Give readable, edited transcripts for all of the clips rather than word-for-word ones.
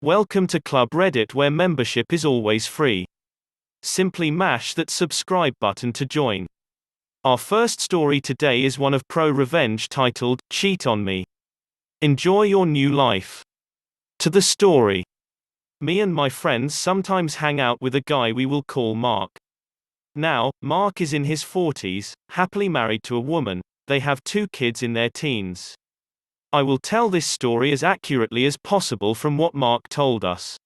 Welcome to Club Reddit, where membership is always free. Simply mash that subscribe button to join. Our first story today is one of ProRevenge titled, Cheat on Me. Enjoy your new life. To the story. Me and my friends sometimes hang out with a guy we will call Mark. Now, Mark is in his 40s, happily married to a woman. They have 2 kids in their teens. I will tell this story as accurately as possible from what Mark told us.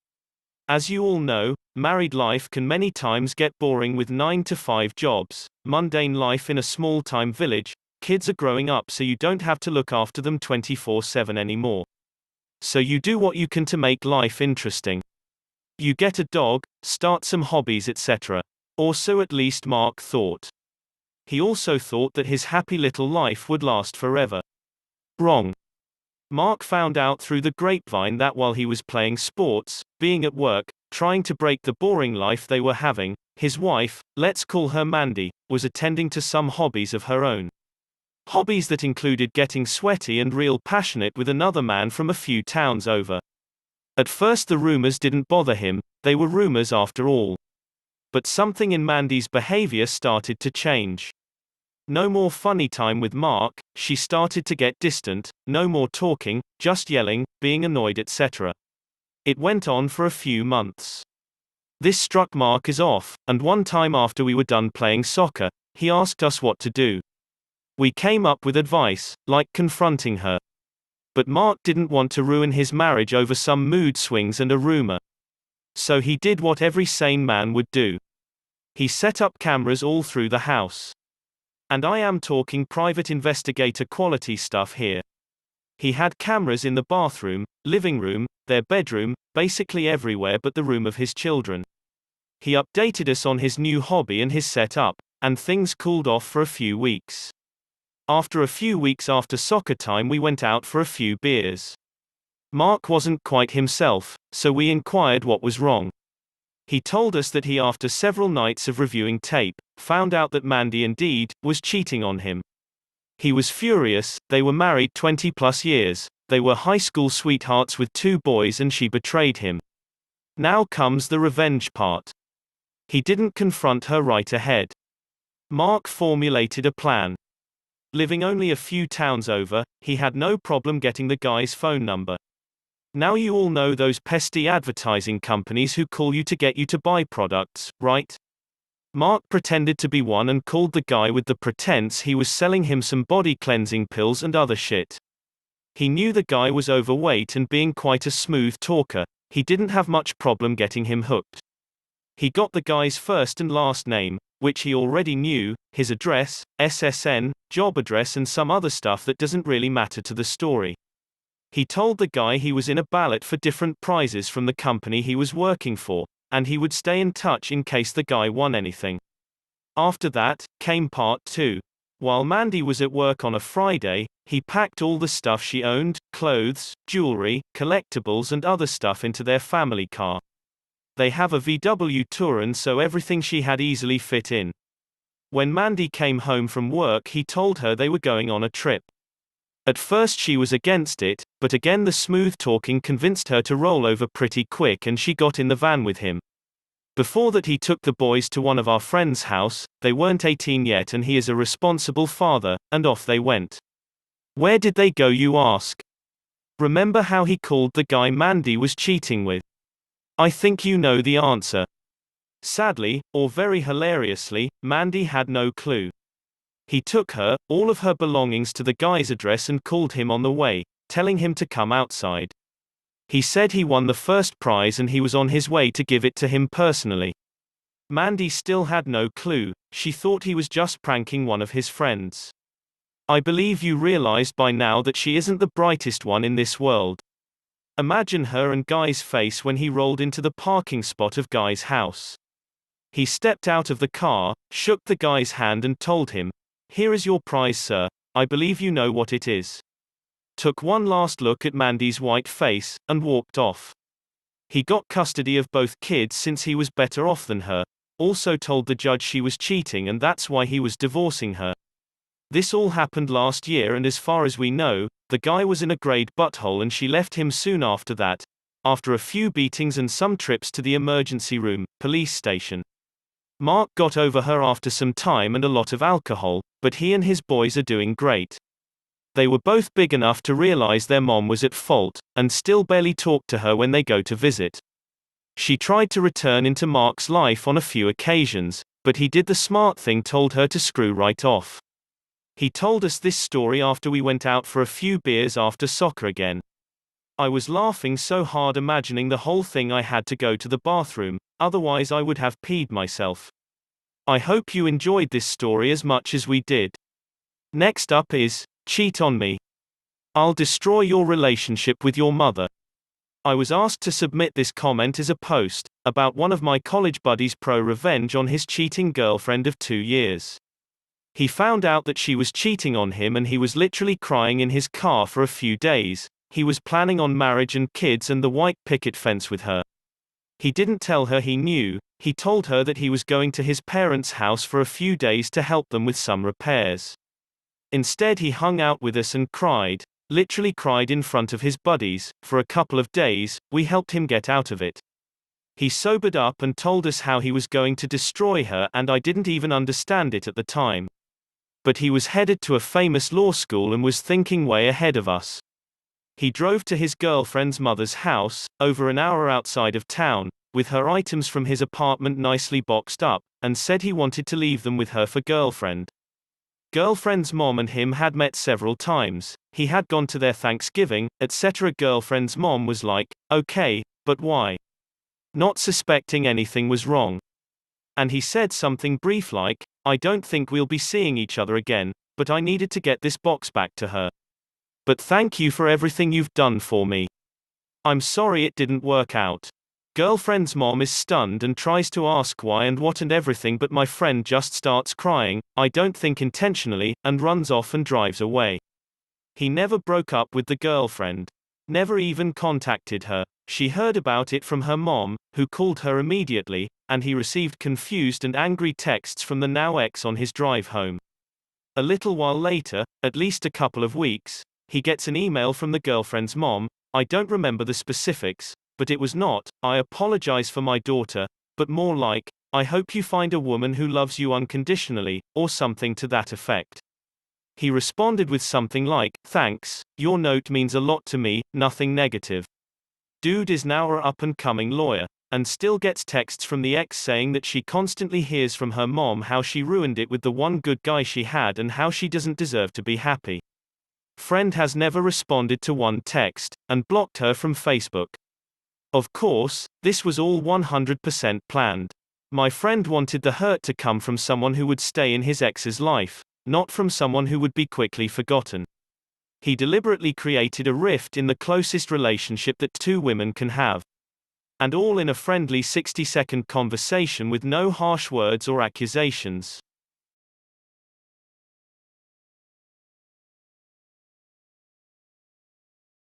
As you all know, married life can many times get boring with 9 to 5 jobs, mundane life in a small-time village. Kids are growing up, so you don't have to look after them 24/7 anymore. So you do what you can to make life interesting. You get a dog, start some hobbies, etc. Or so at least Mark thought. He also thought that his happy little life would last forever. Wrong. Mark found out through the grapevine that while he was playing sports, being at work, trying to break the boring life they were having, his wife, let's call her Mandy, was attending to some hobbies of her own. Hobbies that included getting sweaty and real passionate with another man from a few towns over. At first the rumors didn't bother him, they were rumors after all. But something in Mandy's behavior started to change. No more funny time with Mark, she started to get distant, no more talking, just yelling, being annoyed, etc. It went on for a few months. This struck Mark as off, and one time after we were done playing soccer, he asked us what to do. We came up with advice, like confronting her. But Mark didn't want to ruin his marriage over some mood swings and a rumor. So he did what every sane man would do. He set up cameras all through the house. And I am talking private investigator quality stuff here. He had cameras in the bathroom, living room, their bedroom, basically everywhere but the room of his children. He updated us on his new hobby and his setup, and things cooled off for a few weeks. After a few weeks after soccer time, we went out for a few beers. Mark wasn't quite himself, so we inquired what was wrong. He told us that he, after several nights of reviewing tape, found out that Mandy indeed was cheating on him. He was furious. They were married 20+ years, they were high school sweethearts with 2 boys, and she betrayed him. Now comes the revenge part. He didn't confront her right ahead. Mark formulated a plan. Living only a few towns over, he had no problem getting the guy's phone number. Now you all know those pesky advertising companies who call you to get you to buy products, right? Mark pretended to be one and called the guy with the pretense he was selling him some body cleansing pills and other shit. He knew the guy was overweight, and being quite a smooth talker, he didn't have much problem getting him hooked. He got the guy's first and last name, which he already knew, his address, SSN, job address, and some other stuff that doesn't really matter to the story. He told the guy he was in a ballot for different prizes from the company he was working for, and he would stay in touch in case the guy won anything. After that, came part 2. While Mandy was at work on a Friday, he packed all the stuff she owned, clothes, jewelry, collectibles, and other stuff into their family car. They have a VW Touran, so everything she had easily fit in. When Mandy came home from work, he told her they were going on a trip. At first she was against it, but again the smooth talking convinced her to roll over pretty quick, and she got in the van with him. Before that, he took the boys to one of our friends' house. They weren't 18 yet, and he is a responsible father, and off they went. Where did they go, you ask? Remember how he called the guy Mandy was cheating with? I think you know the answer. Sadly, or very hilariously, Mandy had no clue. He took her, all of her belongings, to the guy's address and called him on the way, telling him to come outside. He said he won the first prize and he was on his way to give it to him personally. Mandy still had no clue. She thought he was just pranking one of his friends. I believe you realized by now that she isn't the brightest one in this world. Imagine her and Guy's face when he rolled into the parking spot of Guy's house. He stepped out of the car, shook the guy's hand, and told him, "Here is your prize, sir. I believe you know what it is." Took one last look at Mandy's white face, and walked off. He got custody of both kids since he was better off than her, also told the judge she was cheating and that's why he was divorcing her. This all happened last year, and as far as we know, the guy was in a grade butthole and she left him soon after that. after a few beatings and some trips to the emergency room, police station. Mark got over her after some time and a lot of alcohol, but he and his boys are doing great. They were both big enough to realize their mom was at fault, and still barely talk to her when they go to visit. She tried to return into Mark's life on a few occasions, but he did the smart thing, told her to screw right off. He told us this story after we went out for a few beers after soccer again. I was laughing so hard imagining the whole thing. I had to go to the bathroom, otherwise I would have peed myself. I hope you enjoyed this story as much as we did. Next up is, cheat on me. I'll destroy your relationship with your mother. I was asked to submit this comment as a post about one of my college buddies' ProRevenge on his cheating girlfriend of 2 years. He found out that she was cheating on him and he was literally crying in his car for a few days. He was planning on marriage and kids and the white picket fence with her. He didn't tell her he knew. He told her that he was going to his parents' house for a few days to help them with some repairs. Instead, he hung out with us and cried, literally cried in front of his buddies, for a couple of days. We helped him get out of it. He sobered up and told us how he was going to destroy her, and I didn't even understand it at the time. But he was headed to a famous law school and was thinking way ahead of us. He drove to his girlfriend's mother's house, over an hour outside of town, with her items from his apartment nicely boxed up, and said he wanted to leave them with her for girlfriend. Girlfriend's mom and him had met several times. He had gone to their Thanksgiving, etc. Girlfriend's mom was like, okay, but why? Not suspecting anything was wrong. And he said something brief like, I don't think we'll be seeing each other again, but I needed to get this box back to her. But thank you for everything you've done for me. I'm sorry it didn't work out. Girlfriend's mom is stunned and tries to ask why and what and everything, but my friend just starts crying, I don't think intentionally, and runs off and drives away. He never broke up with the girlfriend. Never even contacted her. She heard about it from her mom, who called her immediately, and he received confused and angry texts from the now ex on his drive home. A little while later, at least a couple of weeks, he gets an email from the girlfriend's mom. I don't remember the specifics, but it was not, I apologize for my daughter, but more like, I hope you find a woman who loves you unconditionally, or something to that effect. He responded with something like, thanks, your note means a lot to me, nothing negative. Dude is now a up-and-coming lawyer, and still gets texts from the ex saying that she constantly hears from her mom how she ruined it with the one good guy she had and how she doesn't deserve to be happy. Friend has never responded to one text, and blocked her from Facebook. Of course, this was all 100% planned. My friend wanted the hurt to come from someone who would stay in his ex's life, not from someone who would be quickly forgotten. He deliberately created a rift in the closest relationship that two women can have. And all in a friendly 60-second conversation with no harsh words or accusations.